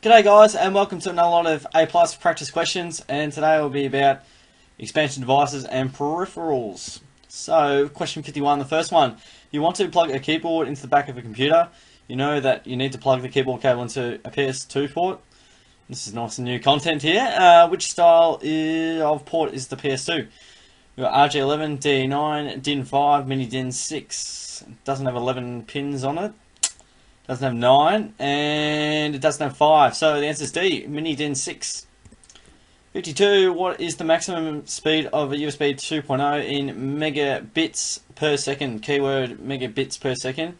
G'day guys, and welcome to another lot of A+ practice questions, and today will be about expansion devices and peripherals. So, question 51, the first one. You want to plug a keyboard into the back of a computer. You know that you need to plug the keyboard cable into a PS2 port. This is nice and new content here. Which style of port is the PS2? We've got RJ11, DE9, DIN5, Mini DIN6. It doesn't have 11 pins on it. Doesn't have 9, and it doesn't have 5, so the answer is D, Mini DIN 6. 52, what is the maximum speed of a USB 2.0 in megabits per second? Keyword megabits per second.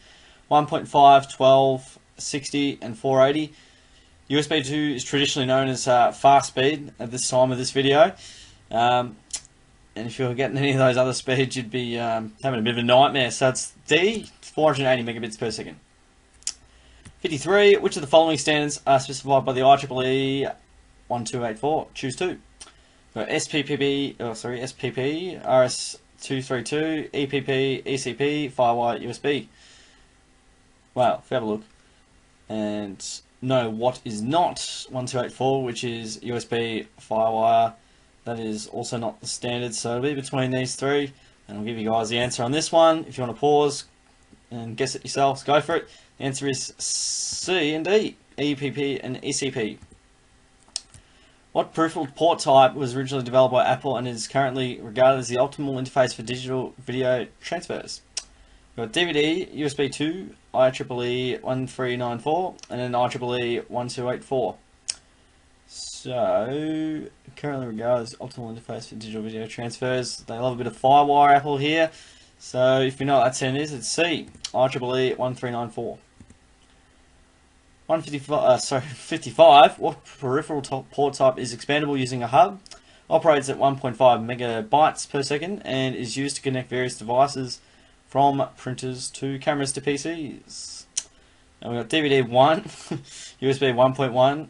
1.5, 12, 60, and 480. USB 2 is traditionally known as fast speed at this time of this video. And if you're getting any of those other speeds, you'd be having a bit of a nightmare. So it's D, 480 megabits per second. 53. Which of the following standards are specified by the IEEE 1284? Choose two. Got SPPP, RS232, EPP, ECP, Firewire, USB. Wow, if you have a look. And know what is not 1284, which is USB Firewire. That is also not the standard, so it'll be between these three. And I'll give you guys the answer on this one. If you want to pause and guess it yourselves, go for it. The answer is C and D, EPP and ECP. What peripheral port type was originally developed by Apple and is currently regarded as the optimal interface for digital video transfers? We've got DVD, USB 2, IEEE 1394, and then IEEE 1284. So, currently regarded as optimal interface for digital video transfers. They love a bit of Firewire, Apple here. So, if you know what that standard is, it's C, IEEE 1394. 55. What peripheral port type is expandable using a hub? Operates at 1.5 megabytes per second and is used to connect various devices from printers to cameras to PCs. And we've got DVD 1, USB 1.1,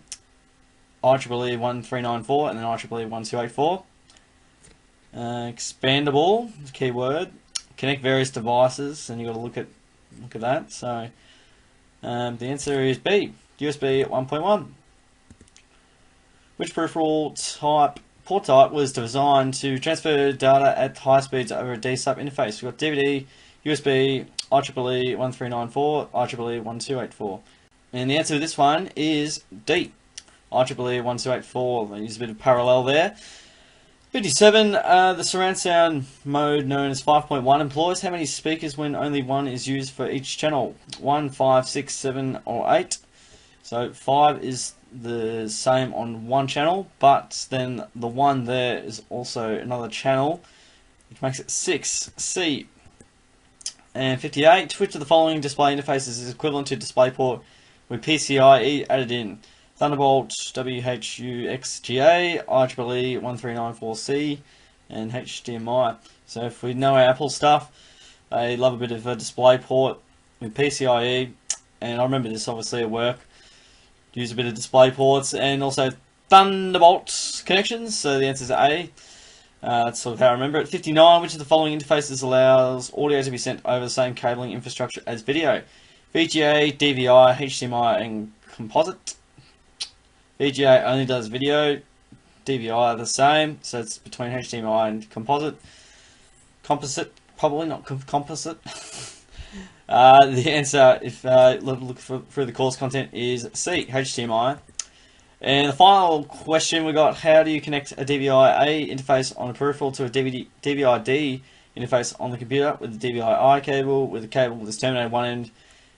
IEEE 1394, and then IEEE 1284. Expandable, keyword. Connect various devices, and you've got to look at that. So the answer is B, USB 1.1. Which peripheral port type was designed to transfer data at high speeds over a D-sub interface? We've got DVD, USB, IEEE 1394, IEEE 1284. And the answer to this one is D, IEEE 1284. They use a bit of parallel there. 57. The surround sound mode known as 5.1 employs how many speakers when only one is used for each channel? 1, 5, 6, 7, or 8. So 5 is the same on one channel, but then the one there is also another channel, which makes it 6. C. And 58. Which of the following display interfaces is equivalent to DisplayPort with PCIe added in? Thunderbolt, WHUXGA, IEEE 1394C, and HDMI. So if we know our Apple stuff, they love a bit of a DisplayPort with PCIe, and I remember this obviously at work. Use a bit of DisplayPorts and also Thunderbolt connections, so the answer is A. That's sort of how I remember it. 59. Which of the following interfaces allows audio to be sent over the same cabling infrastructure as video? VGA, DVI, HDMI, and composite. VGA only does video, DVI are the same, so it's between HDMI and composite. Composite, probably not composite. The answer, if look through the course content, is C, HDMI. And the final question we got: how do you connect a DVI-A interface on a peripheral to a DVI-D interface on the computer with the DVI-I cable, with a cable that's terminated one end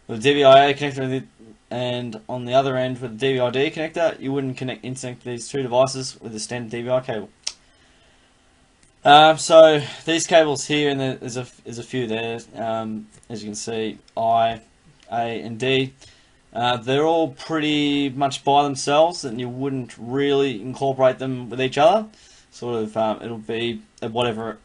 with a DVI-A connector and on the other end with the DVI-D connector? You wouldn't interconnect these two devices with a standard DVI cable. So these cables here, and there's a few there, as you can see, I, A, and D. They're all pretty much by themselves, and you wouldn't really incorporate them with each other. Sort of, it'll be whatever,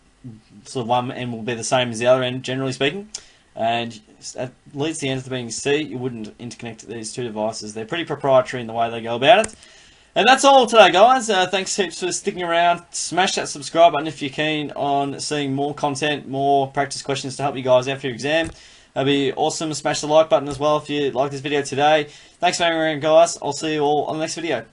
sort of one end will be the same as the other end, generally speaking. And that leads the answer to being C. You wouldn't interconnect these two devices. They're pretty proprietary in the way they go about it. And that's all today, guys. Thanks heaps for sticking around. Smash that subscribe button if you're keen on seeing more content, more practice questions to help you guys out for your exam. That'd be awesome. Smash the like button as well if you like this video today. Thanks for hanging around, guys. I'll see you all on the next video.